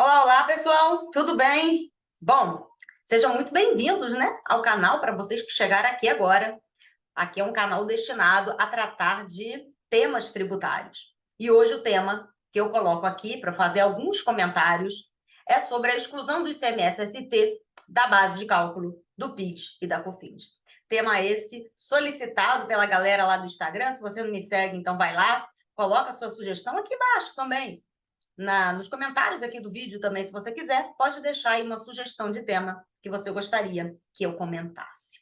Olá, olá, pessoal, tudo bem? Bom, sejam muito bem-vindos, né, ao canal para vocês que chegaram aqui agora. Aqui é um canal destinado a tratar de temas tributários. E hoje o tema que eu coloco aqui para fazer alguns comentários é sobre a exclusão do ICMS-ST da base de cálculo do PIS e da COFINS. Tema esse solicitado pela galera lá do Instagram. Se você não me segue, então vai lá, coloca a sua sugestão aqui embaixo também nos comentários aqui do vídeo também, se você quiser, pode deixar aí uma sugestão de tema que você gostaria que eu comentasse.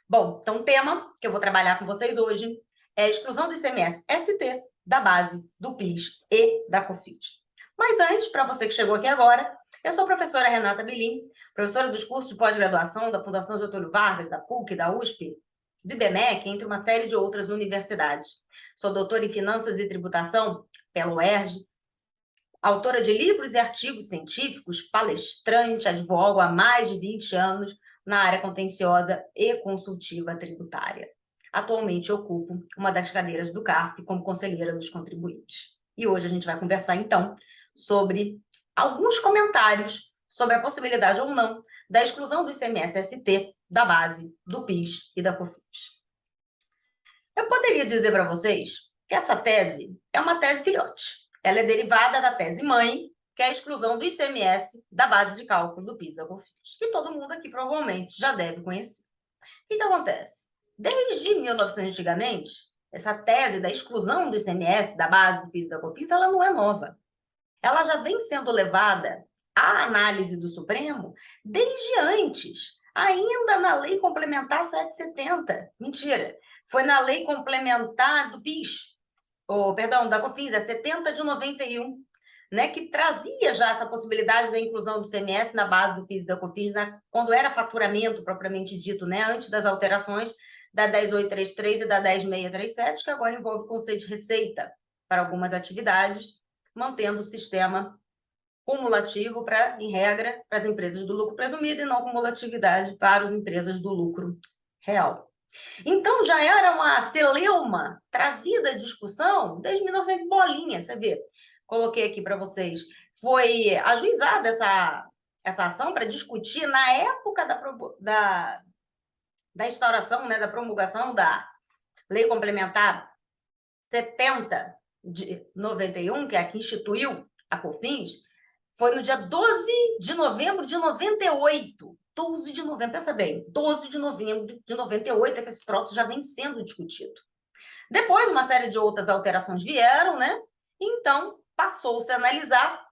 Bom, então o tema que eu vou trabalhar com vocês hoje é a exclusão do ICMS-ST da base do PIS e da COFINS. Mas antes, para você que chegou aqui agora, eu sou a professora Renata Belim, professora dos cursos de pós-graduação da Fundação Getúlio Vargas, da PUC, da USP, do IBMEC, entre uma série de outras universidades. Sou doutora em Finanças e Tributação pela UERJ, autora de livros e artigos científicos, palestrante, advogo há mais de 20 anos na área contenciosa e consultiva tributária. Atualmente ocupo uma das cadeiras do CARF como conselheira dos contribuintes. E hoje a gente vai conversar, então, sobre alguns comentários sobre a possibilidade ou não da exclusão do ICMS-ST da base do PIS e da COFINS. Eu poderia dizer para vocês que essa tese é uma tese filhote. Ela é derivada da tese mãe, que é a exclusão do ICMS da base de cálculo do PIS e da COFINS, que todo mundo aqui provavelmente já deve conhecer. O que acontece? Desde 1900 antigamente, essa tese da exclusão do ICMS da base do PIS e da COFINS, ela não é nova. Ela já vem sendo levada à análise do Supremo desde antes, ainda na Lei Complementar 770. Mentira, foi na Lei Complementar do PIS, da COFINS, é 70 de 91, né, que trazia já essa possibilidade da inclusão do ICMS na base do PIS e da COFINS, quando era faturamento propriamente dito, né, antes das alterações da 10.833 e da 10.637, que agora envolve o conceito de receita para algumas atividades, mantendo o sistema cumulativo em regra, para as empresas do lucro presumido e não cumulatividade para as empresas do lucro real. Então, já era uma celeuma trazida à discussão desde 1900 bolinha, você vê. Coloquei aqui para vocês. Foi ajuizada essa ação para discutir, na época da instauração, né, da promulgação da Lei Complementar 70 de 91, que é a que instituiu a COFINS, foi no dia 12 de novembro de 98. 12 de novembro, pensa bem, 12 de novembro de 98 é que esse troço já vem sendo discutido. Depois, uma série de outras alterações vieram, né? Então, passou-se a analisar,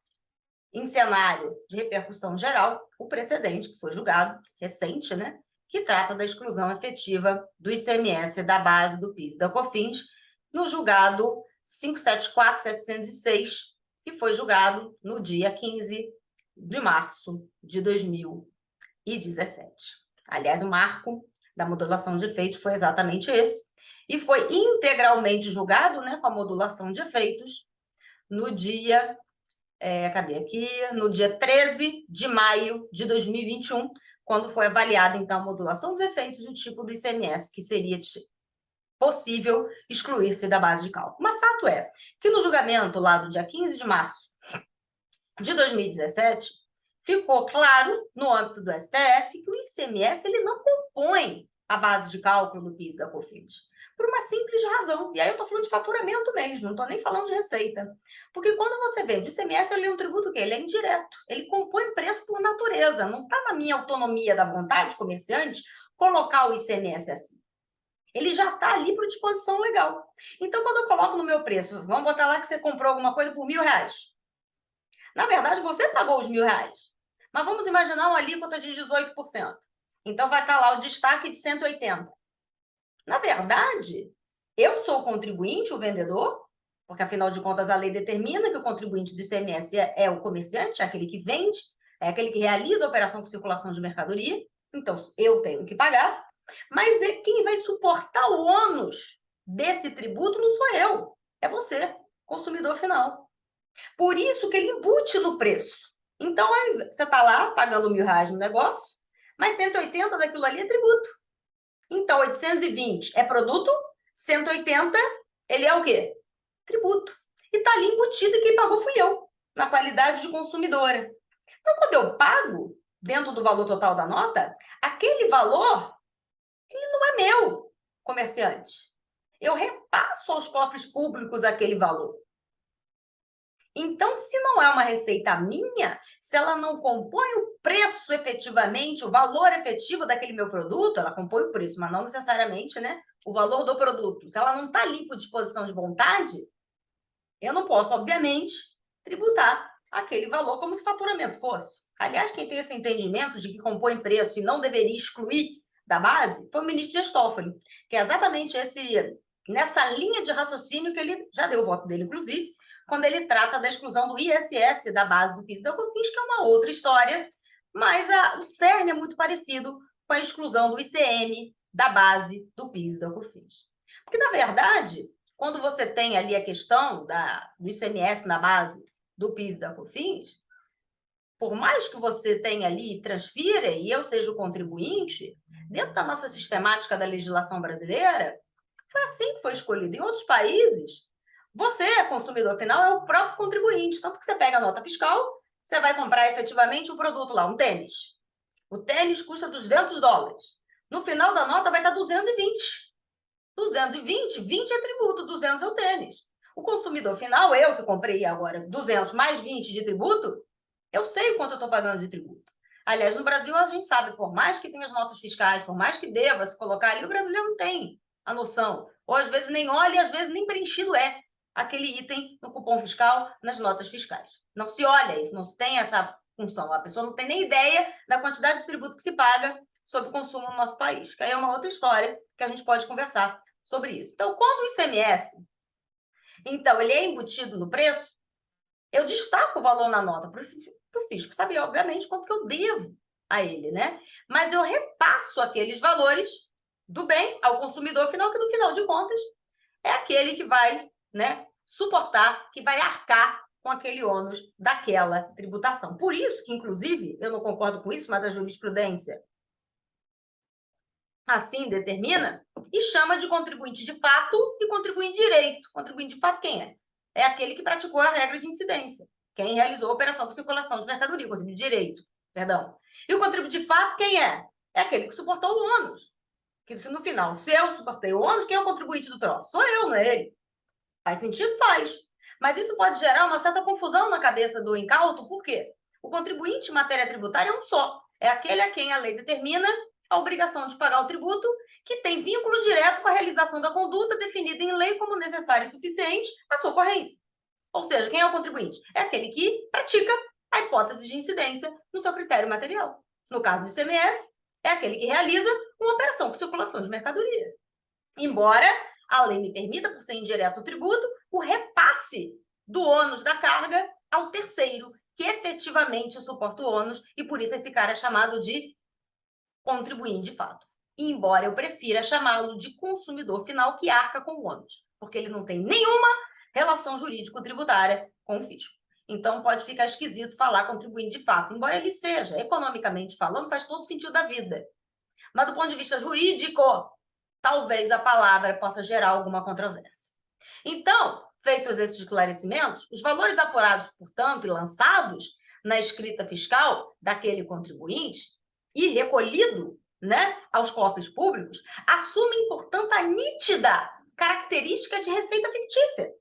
em cenário de repercussão geral, o precedente que foi julgado, recente, né? Que trata da exclusão efetiva do ICMS da base do PIS e da COFINS, no julgado 574.706, que foi julgado no dia 15 de março de 2017. Aliás, o marco da modulação de efeitos foi exatamente esse, e foi integralmente julgado, né, com a modulação de efeitos, no dia, no dia 13 de maio de 2021, quando foi avaliada, então, a modulação dos efeitos e o tipo do ICMS que seria possível excluir-se da base de cálculo. Mas fato é que no julgamento lá do dia 15 de março de 2017, ficou claro, no âmbito do STF, que o ICMS ele não compõe a base de cálculo do PIS e da COFINS, por uma simples razão. E aí eu estou falando de faturamento mesmo, não estou nem falando de receita. Porque quando você vê, o ICMS ele é um tributo que ele é indireto, ele compõe preço por natureza, não está na minha autonomia da vontade, comerciante, colocar o ICMS assim. Ele já está ali por disposição legal. Então, quando eu coloco no meu preço, vamos botar lá que você comprou alguma coisa por R$1.000. Na verdade, você pagou os R$1.000. Mas vamos imaginar uma alíquota de 18%. Então, vai estar lá o destaque de 180. Na verdade, eu sou o contribuinte, o vendedor, porque, afinal de contas, a lei determina que o contribuinte do ICMS é o comerciante, é aquele que vende, é aquele que realiza a operação com circulação de mercadoria. Então, eu tenho que pagar. Mas quem vai suportar o ônus desse tributo não sou eu, é você, consumidor final. Por isso que ele embute no preço. Então, aí você está lá pagando R$1.000 no negócio, mas 180 daquilo ali é tributo. Então, 820 é produto, 180 ele é o quê? Tributo. E está ali embutido e quem pagou fui eu, na qualidade de consumidora. Então, quando eu pago dentro do valor total da nota, aquele valor ele não é meu, comerciante. Eu repasso aos cofres públicos aquele valor. Então, se não é uma receita minha, se ela não compõe o preço efetivamente, o valor efetivo daquele meu produto, ela compõe o preço, mas não necessariamente, né, o valor do produto. Se ela não está ali por disposição de vontade, eu não posso, obviamente, tributar aquele valor como se faturamento fosse. Aliás, quem tem esse entendimento de que compõe preço e não deveria excluir da base foi o ministro Dias Toffoli, que é exatamente nessa linha de raciocínio que ele já deu o voto dele, inclusive, quando ele trata da exclusão do ISS da base do PIS e da COFINS, que é uma outra história, mas o cerne é muito parecido com a exclusão do ICM da base do PIS e da COFINS. Porque, na verdade, quando você tem ali a questão do ICMS na base do PIS e da COFINS, por mais que você tenha ali, transfira e eu seja o contribuinte, dentro da nossa sistemática da legislação brasileira, foi assim que foi escolhido. Em outros países, você, consumidor final, é o próprio contribuinte. Tanto que você pega a nota fiscal, você vai comprar efetivamente um produto lá, um tênis. O tênis custa $200. No final da nota vai estar 220. 220, 20 é tributo, 200 é o tênis. O consumidor final, eu que comprei agora 200 mais 20 de tributo, eu sei o quanto eu estou pagando de tributo. Aliás, no Brasil, a gente sabe, por mais que tenha as notas fiscais, por mais que deva se colocar ali, o brasileiro não tem a noção. Ou às vezes nem olha e às vezes nem preenchido é aquele item no cupom fiscal, nas notas fiscais. Não se olha isso, não se tem essa função. A pessoa não tem nem ideia da quantidade de tributo que se paga sobre o consumo no nosso país, que aí é uma outra história que a gente pode conversar sobre isso. Então, quando o ICMS, então, ele é embutido no preço, eu destaco o valor na nota para o fisco saber, obviamente, quanto que eu devo a ele, né? Mas eu repasso aqueles valores do bem ao consumidor final, que no final de contas é aquele que vai, né, suportar, que vai arcar com aquele ônus daquela tributação. Por isso que, inclusive, eu não concordo com isso, mas a jurisprudência assim determina e chama de contribuinte de fato e contribuinte de direito. Contribuinte de fato quem é? É aquele que praticou a regra de incidência, quem realizou a operação por circulação de mercadoria, contribuinte de direito, perdão. E o contribuinte de fato quem é? É aquele que suportou o ônus. Que se no final, se eu suportei o ônus, quem é o contribuinte do troço? Sou eu, não é ele. Faz sentido? Faz. Mas isso pode gerar uma certa confusão na cabeça do incauto, por quê? O contribuinte em matéria tributária é um só. É aquele a quem a lei determina a obrigação de pagar o tributo, que tem vínculo direto com a realização da conduta definida em lei como necessária e suficiente à sua ocorrência. Ou seja, quem é o contribuinte? É aquele que pratica a hipótese de incidência no seu critério material. No caso do ICMS, é aquele que realiza uma operação por circulação de mercadoria. Embora a lei me permita, por ser indireto o tributo, o repasse do ônus da carga ao terceiro, que efetivamente suporta o ônus, e por isso esse cara é chamado de contribuinte de fato. Embora eu prefira chamá-lo de consumidor final que arca com o ônus, porque ele não tem nenhuma relação jurídico-tributária com o fisco. Então, pode ficar esquisito falar contribuinte de fato, embora ele seja, economicamente falando, faz todo sentido da vida. Mas, do ponto de vista jurídico, talvez a palavra possa gerar alguma controvérsia. Então, feitos esses esclarecimentos, os valores apurados, portanto, e lançados na escrita fiscal daquele contribuinte e recolhido, né, aos cofres públicos, assumem, portanto, a nítida característica de receita fictícia.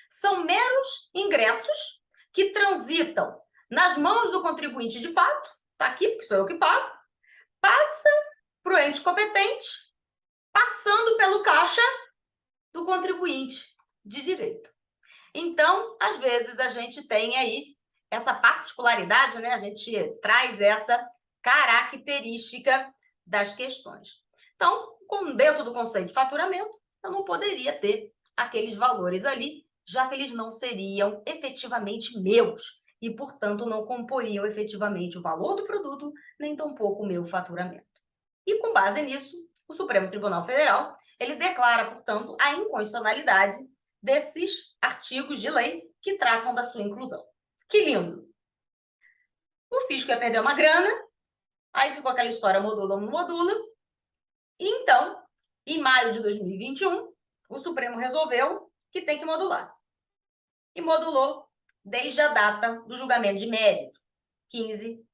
São meros ingressos que transitam nas mãos do contribuinte de fato, está aqui, porque sou eu que pago, passa para o ente competente, passando pelo caixa do contribuinte de direito. Então, às vezes, a gente tem aí essa particularidade, né? A gente traz essa característica das questões. Então, dentro do conceito de faturamento, eu não poderia ter aqueles valores ali, já que eles não seriam efetivamente meus e, portanto, não comporiam efetivamente o valor do produto, nem tampouco o meu faturamento. E, com base nisso, o Supremo Tribunal Federal, ele declara, portanto, a inconstitucionalidade desses artigos de lei que tratam da sua inclusão. Que lindo! O fisco ia perder uma grana, aí ficou aquela história modula ou não modula, e então, em maio de 2021, o Supremo resolveu que tem que modular. E modulou desde a data do julgamento de mérito. 15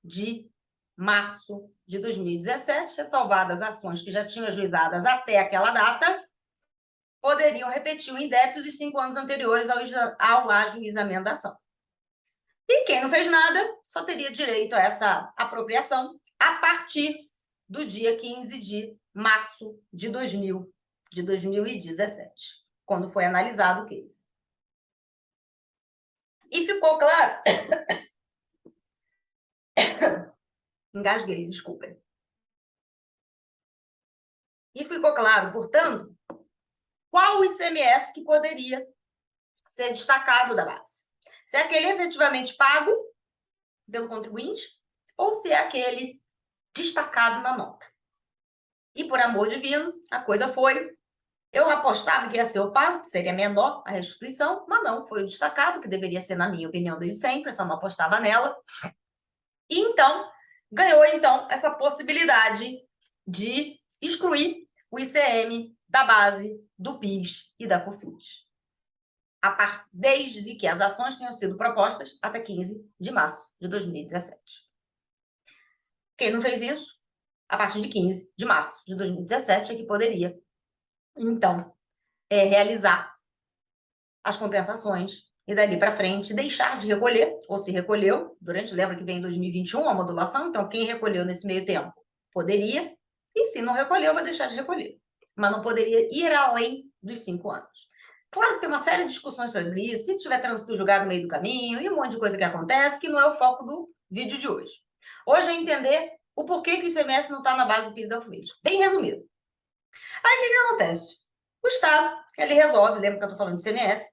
de março de 2017, ressalvadas ações que já tinham ajuizadas até aquela data, poderiam repetir o indébito dos 5 anos anteriores ao ajuizamento da ação. E quem não fez nada só teria direito a essa apropriação a partir do dia 15 de março de 2017, quando foi analisado o case. E ficou claro... Engasguei, desculpem. E ficou claro, portanto, qual o ICMS que poderia ser destacado da base. Se é aquele efetivamente pago pelo contribuinte ou se é aquele destacado na nota. E, por amor divino, a coisa foi... Eu apostava que ia ser o pago, seria menor a restituição, mas não, foi o destacado, que deveria ser, na minha opinião, desde sempre, eu só não apostava nela. E, então, ganhou, então, essa possibilidade de excluir o ICM da base do PIS e da COFINS. Desde que as ações tenham sido propostas até 15 de março de 2017. Quem não fez isso, a partir de 15 de março de 2017, é que poderia, então, realizar as compensações e dali para frente deixar de recolher, ou se recolheu, lembra que vem em 2021 a modulação, então quem recolheu nesse meio tempo poderia, e se não recolheu, vai deixar de recolher. Mas não poderia ir além dos 5 anos. Claro que tem uma série de discussões sobre isso, se tiver trânsito julgado no meio do caminho, e um monte de coisa que acontece, que não é o foco do vídeo de hoje. Hoje é entender o porquê que o ICMS não está na base do PIS da COFINS. Bem resumido. Aí, o que acontece? O Estado, ele resolve, lembra que eu estou falando de ICMS,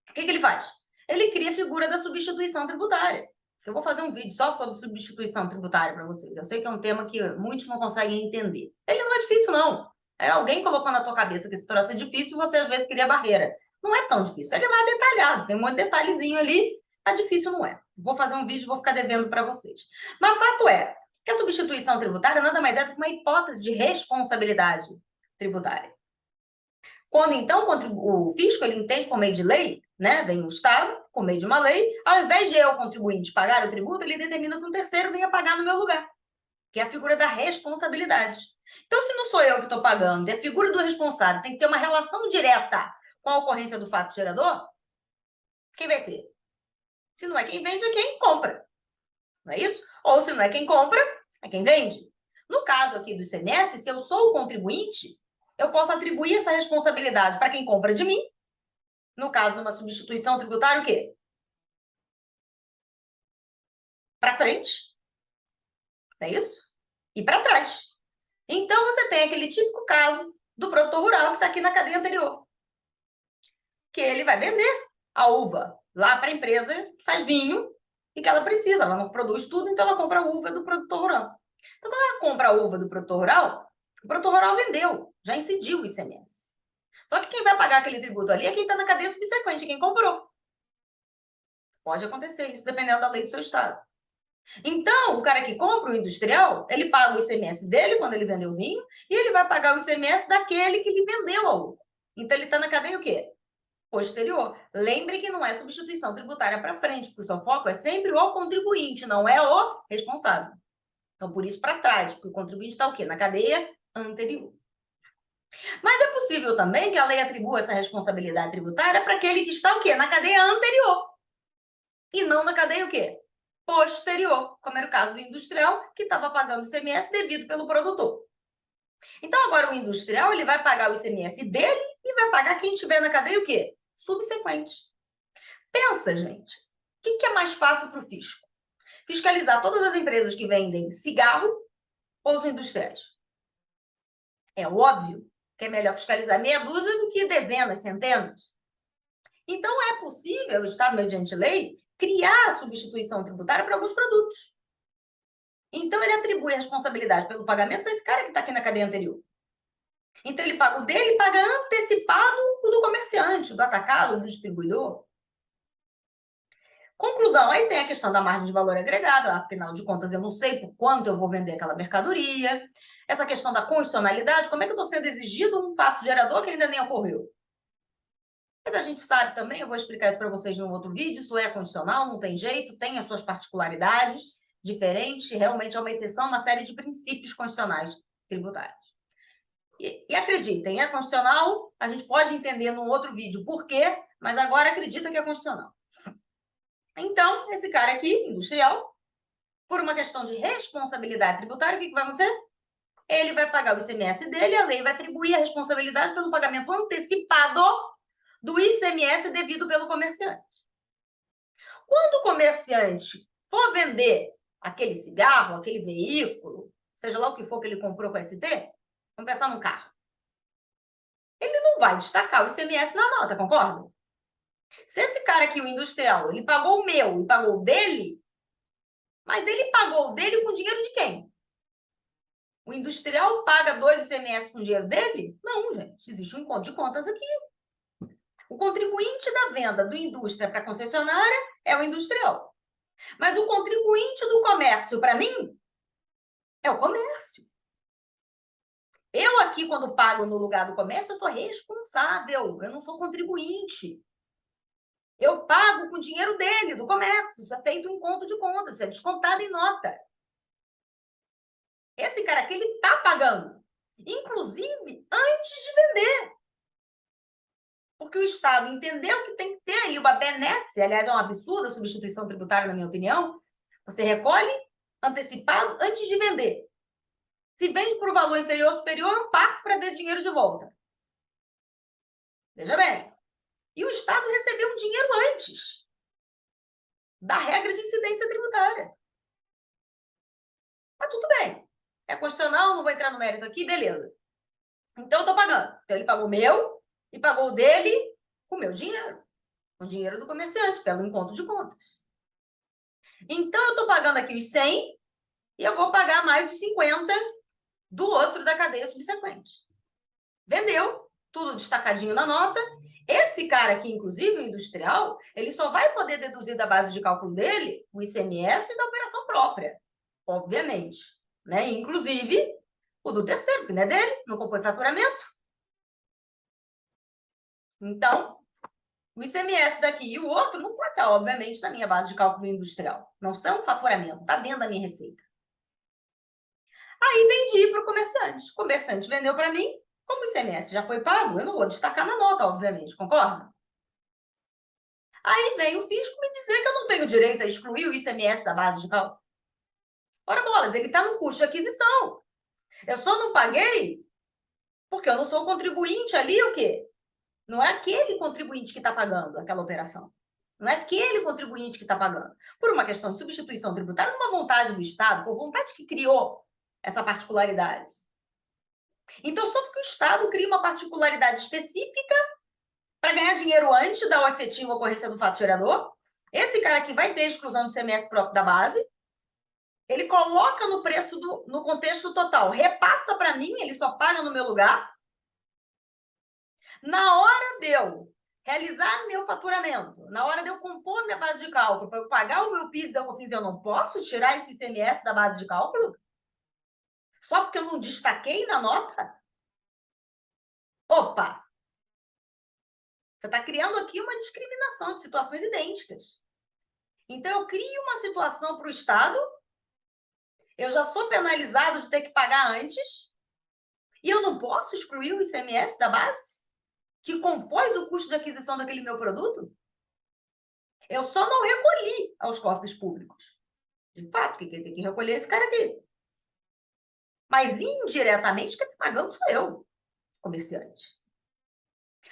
o que ele faz? Ele cria a figura da substituição tributária. Eu vou fazer um vídeo só sobre substituição tributária para vocês. Eu sei que é um tema que muitos não conseguem entender. Ele não é difícil, não. É alguém colocou na tua cabeça que esse troço é difícil e você, às vezes, cria barreira. Não é tão difícil. Ele é mais detalhado. Tem um monte de detalhezinho ali, mas difícil não é. Vou fazer um vídeo e vou ficar devendo para vocês. Mas o fato é que a substituição tributária nada mais é do que uma hipótese de responsabilidade tributária. Quando, então, o fisco ele entende por meio de lei, né? Vem o Estado, por meio de uma lei, ao invés de eu, contribuinte, pagar o tributo, ele determina que um terceiro venha pagar no meu lugar, que é a figura da responsabilidade. Então, se não sou eu que estou pagando, e a figura do responsável tem que ter uma relação direta com a ocorrência do fato gerador, quem vai ser? Se não é quem vende, é quem compra. Não é isso? Ou se não é quem compra, é quem vende. No caso aqui do ICMS, se eu sou o contribuinte, eu posso atribuir essa responsabilidade para quem compra de mim. No caso de uma substituição tributária, o quê? Para frente. Não é isso? E para trás. Então, você tem aquele típico caso do produtor rural que está aqui na cadeia anterior. Que ele vai vender a uva lá para a empresa que faz vinho e que ela precisa. Ela não produz tudo, então ela compra a uva do produtor rural. Então, quando ela compra a uva do produtor rural, o produtor rural vendeu, já incidiu o ICMS. Só que quem vai pagar aquele tributo ali é quem está na cadeia subsequente, quem comprou. Pode acontecer isso, dependendo da lei do seu estado. Então, o cara que compra o industrial, ele paga o ICMS dele quando ele vendeu o vinho e ele vai pagar o ICMS daquele que lhe vendeu a uva. Então, ele está na cadeia o quê? Posterior. Lembre que não é substituição tributária para frente, porque o seu foco é sempre o contribuinte, não é o responsável. Então, por isso, para trás, porque o contribuinte está o quê? Na cadeia anterior. Mas é possível também que a lei atribua essa responsabilidade tributária para aquele que está o quê? Na cadeia anterior. E não na cadeia o quê? Posterior, como era o caso do industrial, que estava pagando o ICMS devido pelo produtor. Então, agora o industrial ele vai pagar o ICMS dele e vai pagar quem estiver na cadeia o quê? Subsequente. Pensa, gente, o que é mais fácil para o fisco? Fiscalizar todas as empresas que vendem cigarro ou os industriais? É óbvio que é melhor fiscalizar meia dúzia do que dezenas, centenas. Então, é possível o Estado, mediante lei, criar a substituição tributária para alguns produtos. Então, ele atribui a responsabilidade pelo pagamento para esse cara que está aqui na cadeia anterior. Então, ele paga o dele e paga antecipado o do comerciante, do atacado, do distribuidor. Conclusão, aí tem a questão da margem de valor agregada, afinal de contas, eu não sei por quanto eu vou vender aquela mercadoria. Essa questão da constitucionalidade, como é que eu estou sendo exigido um fato gerador que ainda nem ocorreu? Mas a gente sabe também, eu vou explicar isso para vocês num outro vídeo, isso é condicional, não tem jeito, tem as suas particularidades diferentes, realmente é uma exceção, uma série de princípios constitucionais tributários. E acreditem, é constitucional, a gente pode entender num outro vídeo por quê, mas agora acredita que é constitucional. Então, esse cara aqui, industrial, por uma questão de responsabilidade tributária, o que vai acontecer? Ele vai pagar o ICMS dele, a lei vai atribuir a responsabilidade pelo pagamento antecipado do ICMS devido pelo comerciante. Quando o comerciante for vender aquele cigarro, aquele veículo, seja lá o que for que ele comprou com a ST, vamos pensar num carro. Ele não vai destacar o ICMS na nota, concorda? Se esse cara aqui, o industrial, ele pagou o meu e pagou o dele, mas ele pagou o dele com dinheiro de quem? O industrial paga 2 ICMS com dinheiro dele? Não, gente. Existe um encontro de contas aqui. O contribuinte da venda do indústria para a concessionária é o industrial. Mas o contribuinte do comércio, para mim, é o comércio. Eu aqui, quando pago no lugar do comércio, eu sou responsável. Eu não sou contribuinte. Eu pago com o dinheiro dele, do comércio. Isso é feito em conto de contas, isso é descontado em nota. Esse cara aqui, ele está pagando. Inclusive, antes de vender. Porque o Estado entendeu que tem que ter aí uma benesse, aliás, é uma absurda substituição tributária, na minha opinião. Você recolhe antecipado antes de vender. Se vende por um valor inferior ou superior, eu parto para ver dinheiro de volta. Veja bem. E o Estado recebeu um dinheiro antes da regra de incidência tributária. Mas tudo bem. É constitucional, não vou entrar no mérito aqui, beleza. Então, eu estou pagando. Então, ele pagou o meu e pagou o dele com o meu dinheiro. Com o dinheiro do comerciante, pelo encontro de contas. Então, eu estou pagando aqui os 100 e eu vou pagar mais os 50 do outro da cadeia subsequente. Vendeu, tudo destacadinho na nota. Esse cara aqui, inclusive, o industrial, ele só vai poder deduzir da base de cálculo dele o ICMS da operação própria, obviamente. Né? Inclusive, o do terceiro, que não é dele, não compõe faturamento. Então, o ICMS daqui e o outro não pode estar, obviamente, na minha base de cálculo industrial. Não são faturamento, está dentro da minha receita. Aí vendi para o comerciante. O comerciante vendeu para mim, como o ICMS já foi pago, eu não vou destacar na nota, obviamente, concorda? Aí vem o fisco me dizer que eu não tenho direito a excluir o ICMS da base de cálculo. Ora, bolas, ele está no custo de aquisição. Eu só não paguei porque eu não sou contribuinte ali, o quê? Não é aquele contribuinte que está pagando aquela operação. Não é aquele contribuinte que está pagando. Por uma questão de substituição tributária, uma vontade do Estado, foi vontade que criou essa particularidade. Então, só porque o Estado cria uma particularidade específica para ganhar dinheiro antes da efetiva ocorrência do fato gerador, esse cara aqui vai ter exclusão do ICMS próprio da base, ele coloca no preço, no contexto total, repassa para mim, ele só paga no meu lugar. Na hora de eu realizar meu faturamento, na hora de eu compor minha base de cálculo, para eu pagar o meu PIS e da COFINS, eu não posso tirar esse ICMS da base de cálculo? Só porque eu não destaquei na nota? Opa! Você está criando aqui uma discriminação de situações idênticas. Então, eu crio uma situação para o Estado, eu já sou penalizado de ter que pagar antes, e eu não posso excluir o ICMS da base, que compôs o custo de aquisição daquele meu produto? Eu só não recolhi aos cofres públicos. De fato, quem tem que recolher é esse cara aqui. Mas, indiretamente, quem está pagando sou eu, comerciante.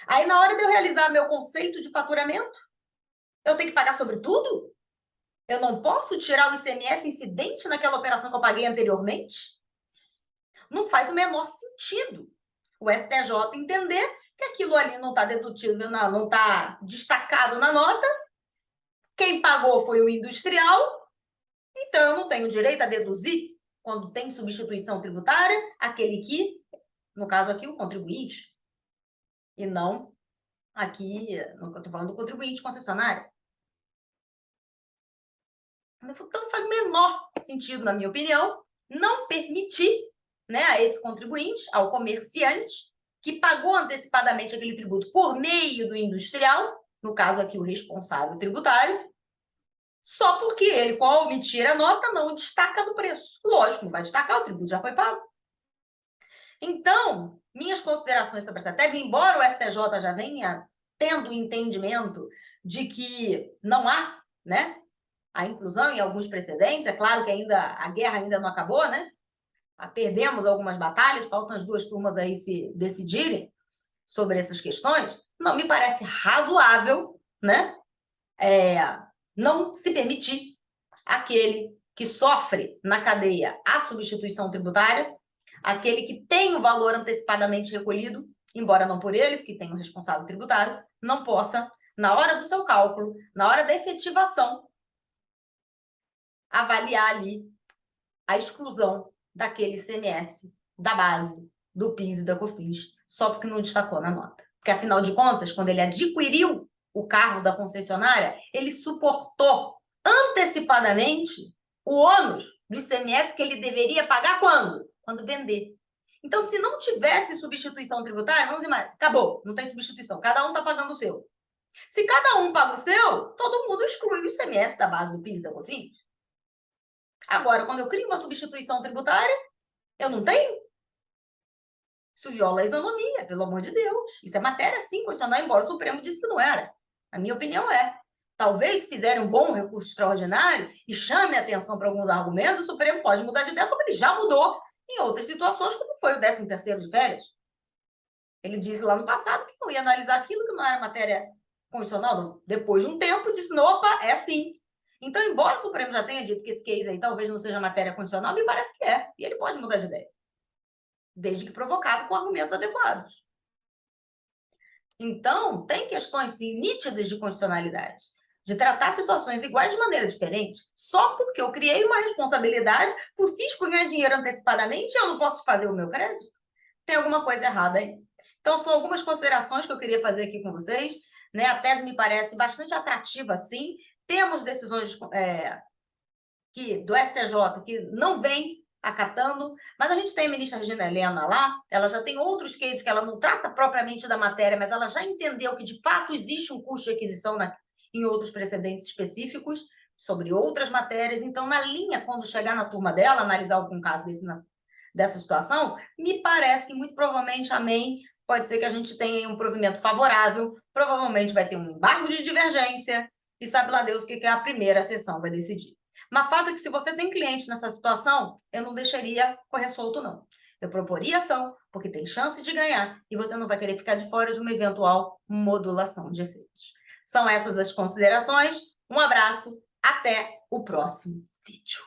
Aí, na hora de eu realizar meu conceito de faturamento, eu tenho que pagar sobre tudo? Eu não posso tirar o ICMS incidente naquela operação que eu paguei anteriormente? Não faz o menor sentido o STJ entender que aquilo ali não está dedutido, não está destacado na nota, quem pagou foi o industrial, então eu não tenho direito a deduzir, quando tem substituição tributária, aquele que, no caso aqui, o contribuinte, e não aqui, eu estou falando do contribuinte concessionário. Então, faz o menor sentido, na minha opinião, não permitir, né, a esse contribuinte, ao comerciante, que pagou antecipadamente aquele tributo por meio do industrial, no caso aqui o responsável tributário, só porque ele, ao omitir a nota, não destaca no preço. Lógico, não vai destacar, o tributo já foi pago. Então, minhas considerações sobre essa tese, embora o STJ já venha tendo o entendimento de que não há, né, a inclusão em alguns precedentes, é claro que ainda a guerra ainda não acabou, né? Perdemos algumas batalhas, faltam as duas turmas aí se decidirem sobre essas questões, não me parece razoável, né? Não se permitir aquele que sofre na cadeia a substituição tributária, aquele que tem o valor antecipadamente recolhido, embora não por ele, porque tem um responsável tributário, não possa, na hora do seu cálculo, na hora da efetivação, avaliar ali a exclusão daquele ICMS, da base, do PIS e da COFINS, só porque não destacou na nota. Porque, afinal de contas, quando ele adquiriu o carro da concessionária, ele suportou antecipadamente o ônus do ICMS que ele deveria pagar quando? Quando vender. Então, se não tivesse substituição tributária, vamos imaginar, acabou, não tem substituição, cada um está pagando o seu. Se cada um paga o seu, todo mundo exclui o ICMS da base do PIS e da COFINS. Agora, quando eu crio uma substituição tributária, eu não tenho. Isso viola a isonomia, pelo amor de Deus. Isso é matéria, sim, constitucional, embora o Supremo disse que não era. A minha opinião é. Talvez, se fizerem um bom recurso extraordinário e chame a atenção para alguns argumentos, o Supremo pode mudar de ideia, como ele já mudou em outras situações, como foi o 13º de férias. Ele disse lá no passado que não ia analisar aquilo que não era matéria constitucional. Depois de um tempo, disse, opa, é sim. Então, embora o Supremo já tenha dito que esse case aí talvez não seja matéria constitucional, me parece que é. E ele pode mudar de ideia. Desde que provocado com argumentos adequados. Então, tem questões sim, nítidas de constitucionalidade, de tratar situações iguais de maneira diferente, só porque eu criei uma responsabilidade por fisco ganhar dinheiro antecipadamente e eu não posso fazer o meu crédito? Tem alguma coisa errada aí. Então, são algumas considerações que eu queria fazer aqui com vocês. Né? A tese me parece bastante atrativa, sim. Temos decisões do STJ que não vem acatando, mas a gente tem a ministra Regina Helena lá, ela já tem outros cases que ela não trata propriamente da matéria, mas ela já entendeu que, de fato, existe um custo de aquisição em outros precedentes específicos sobre outras matérias. Então, na linha, quando chegar na turma dela, analisar algum caso dessa situação, me parece que, muito provavelmente, amém, pode ser que a gente tenha um provimento favorável, provavelmente vai ter um embargo de divergência, e sabe lá Deus o que a primeira sessão vai decidir. Mas fato é que, se você tem cliente nessa situação, eu não deixaria correr solto, não. Eu proporia ação, porque tem chance de ganhar, e você não vai querer ficar de fora de uma eventual modulação de efeitos. São essas as considerações. Um abraço, até o próximo vídeo.